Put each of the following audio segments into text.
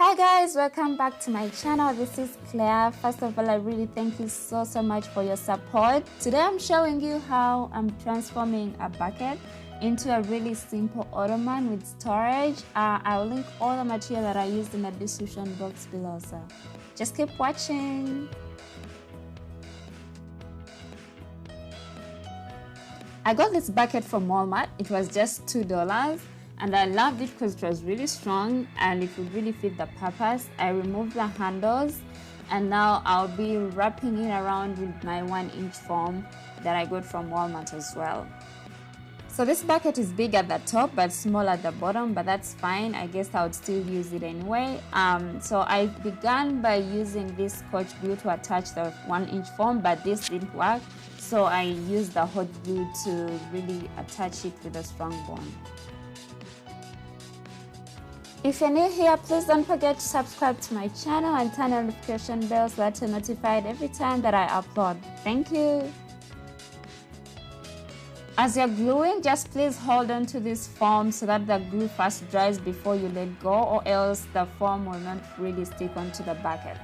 Hi guys, welcome back to my channel. This is Claire. First of all, I really thank you so much for your support. Today I'm showing you how I'm transforming a bucket into a really simple ottoman with storage. I'll link all the material that I used in the description box below, so just keep watching. I got this bucket from Walmart. It was just $2 and I loved it because it was really strong and it would really fit the purpose. I removed the handles and now I'll be wrapping it around with my 1-inch foam that I got from Walmart as well. So this bucket is big at the top but small at the bottom, but that's fine. I guess I would still use it anyway. So I began by using this Scotch glue to attach the 1-inch foam, but this didn't work. So I used the hot glue to really attach it with a strong bond. If you're new here, please don't forget to subscribe to my channel and turn on the notification bell so that you're notified every time that I upload. Thank you. As you're gluing, just please hold on to this foam so that the glue first dries before you let go, or else the foam will not really stick onto the bucket.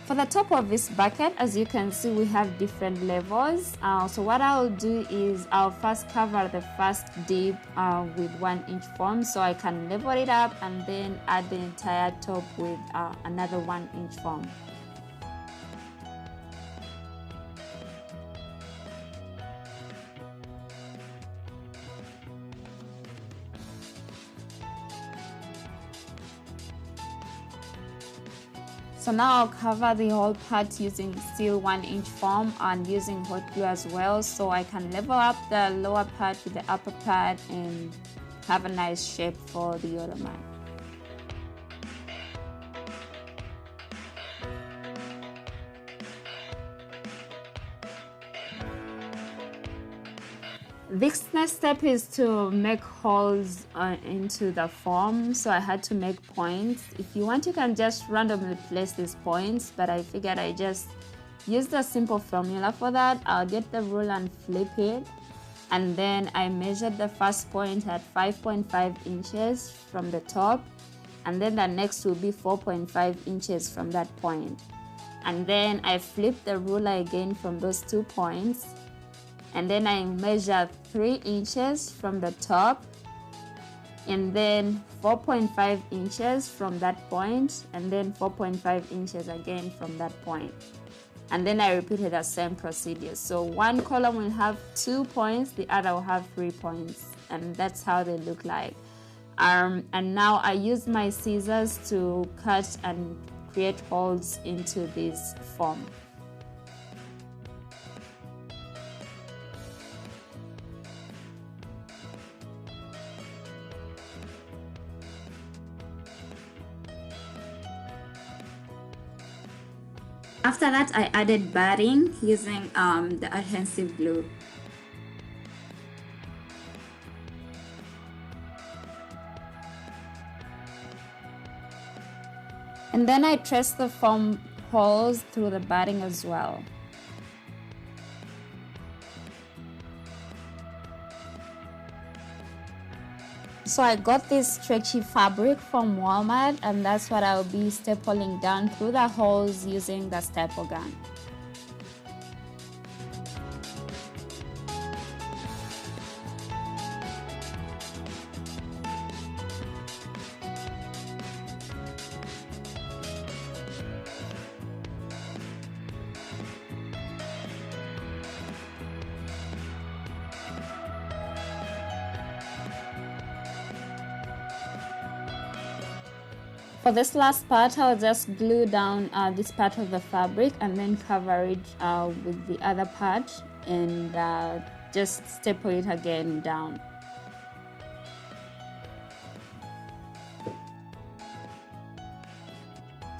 For the top of this bucket, as you can see, we have different levels. So what I'll do is I'll first cover the first dip with 1-inch foam so I can level it up, and then add the entire top with another 1-inch foam. So now I'll cover the whole part using still 1-inch foam and using hot glue as well, so I can level up the lower part with the upper part and have a nice shape for the ottoman. This next step is to make holes into the foam, so I had to make points. If you want, you can just randomly place these points, but I figured I just use the simple formula for that. I'll get the ruler and flip it, and then I measured the first point at 5.5 inches from the top, and then the next will be 4.5 inches from that point. And then I flipped the ruler again from those 2 points, and then I measure 3 inches from the top, and then 4.5 inches from that point, and then 4.5 inches again from that point. And then I repeated the same procedure. So one column will have 2 points, the other will have 3 points, and that's how they look like. And now I use my scissors to cut and create holes into this foam. After that, I added batting using the adhesive glue. And then I traced the foam holes through the batting as well. So I got this stretchy fabric from Walmart, and that's what I'll be stapling down through the holes using the staple gun. For this last part, I'll just glue down this part of the fabric and then cover it with the other part, and just staple it again down.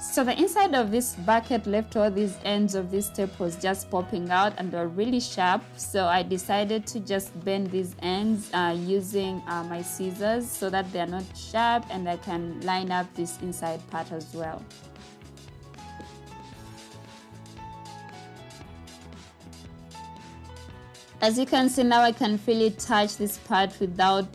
So the inside of this bucket left all these ends of these staples just popping out, and they're really sharp. So I decided to just bend these ends using my scissors so that they're not sharp, and I can line up this inside part as well. As you can see now, I can really touch this part without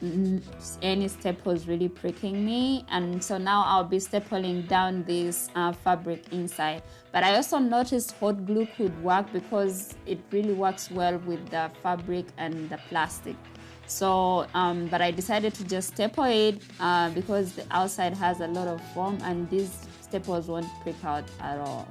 any staples really pricking me. And so now I'll be stapling down this fabric inside. But I also noticed hot glue could work because it really works well with the fabric and the plastic. So, but I decided to just staple it because the outside has a lot of foam and these staples won't prick out at all.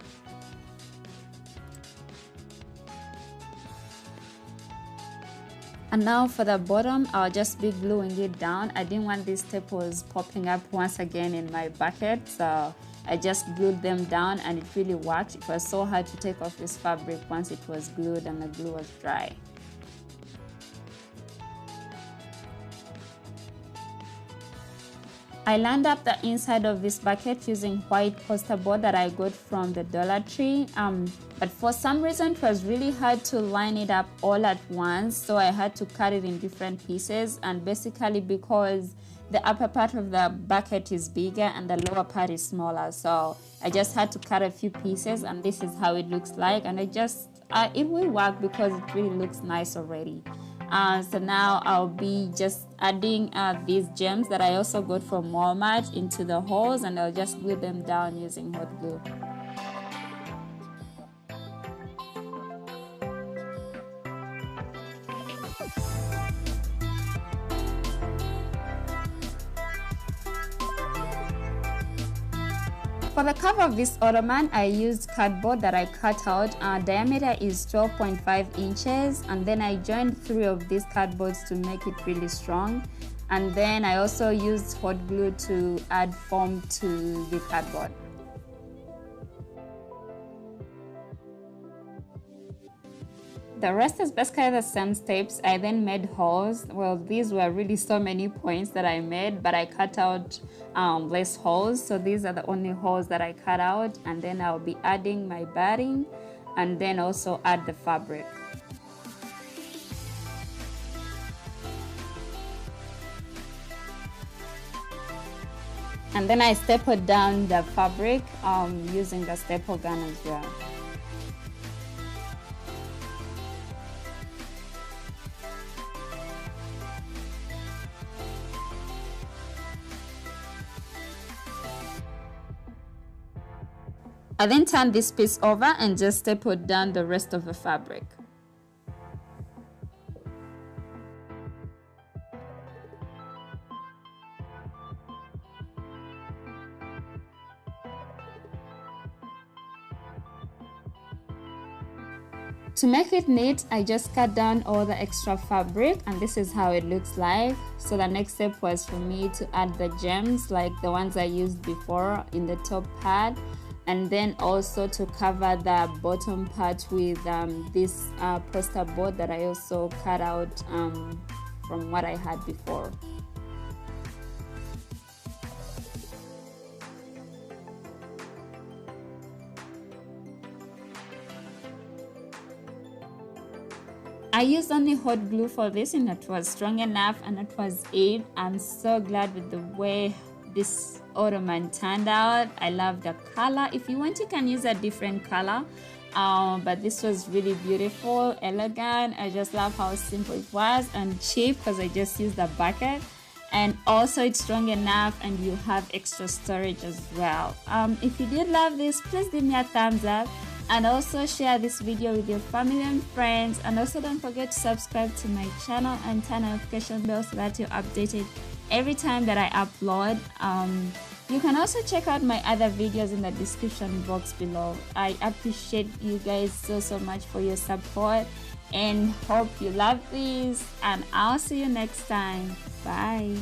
And now for the bottom, I'll just be gluing it down. I didn't want these staples popping up once again in my bucket, so I just glued them down and it really worked. It was so hard to take off this fabric once it was glued and the glue was dry. I lined up the inside of this bucket using white poster board that I got from the Dollar Tree. But for some reason, it was really hard to line it up all at once, so I had to cut it in different pieces. And basically because the upper part of the bucket is bigger and the lower part is smaller, so I just had to cut a few pieces, and this is how it looks like. And it will work because it really looks nice already. So now I'll be just adding these gems that I also got from Walmart into the holes, and I'll just glue them down using hot glue. For the cover of this ottoman, I used cardboard that I cut out. Diameter is 12.5 inches, and then I joined 3 of these cardboards to make it really strong. And then I also used hot glue to add foam to the cardboard. The rest is basically the same steps. I then made holes. Well, these were really so many points that I made, but I cut out less holes. So these are the only holes that I cut out. And then I'll be adding my batting and then also add the fabric. And then I stapled down the fabric using the staple gun as well. I then turned this piece over and just stapled down the rest of the fabric. To make it neat, I just cut down all the extra fabric, and this is how it looks like. So the next step was for me to add the gems like the ones I used before in the top part, and then also to cover the bottom part with this poster board that I also cut out from what I had before. I used only hot glue for this, and it was strong enough, and it was it. I'm so glad with the way this ottoman turned out. I love the color. If you want, you can use a different color, but this was really beautiful, elegant. I just love how simple it was and cheap because I just used the bucket, and also it's strong enough and you have extra storage as well. If you did love this, please give me a thumbs up and also share this video with your family and friends, and also don't forget to subscribe to my channel and turn on notification bell so that you're updated every time that I upload. You can also check out my other videos in the description box below. I appreciate you guys so much for your support, and hope you love these, and I'll see you next time. Bye.